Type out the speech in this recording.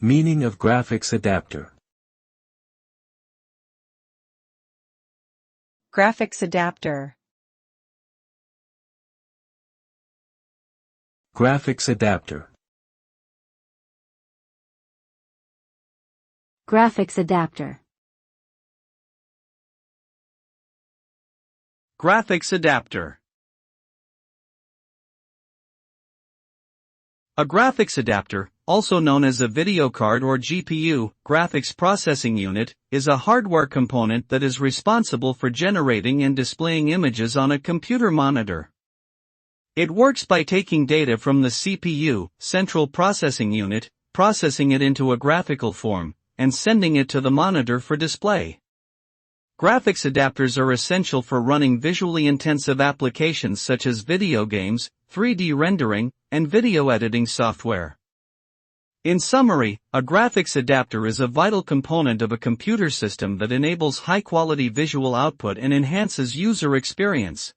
Meaning of graphics adapter. Graphics adapter. Graphics adapter. Graphics adapter. Graphics adapter. A graphics adapter, also known as a video card or GPU, graphics processing unit, is a hardware component that is responsible for generating and displaying images on a computer monitor. It works by taking data from the CPU, central processing unit, processing it into a graphical form, and sending it to the monitor for display. Graphics adapters are essential for running visually intensive applications such as video games, 3D rendering, and video editing software. In summary, a graphics adapter is a vital component of a computer system that enables high-quality visual output and enhances user experience.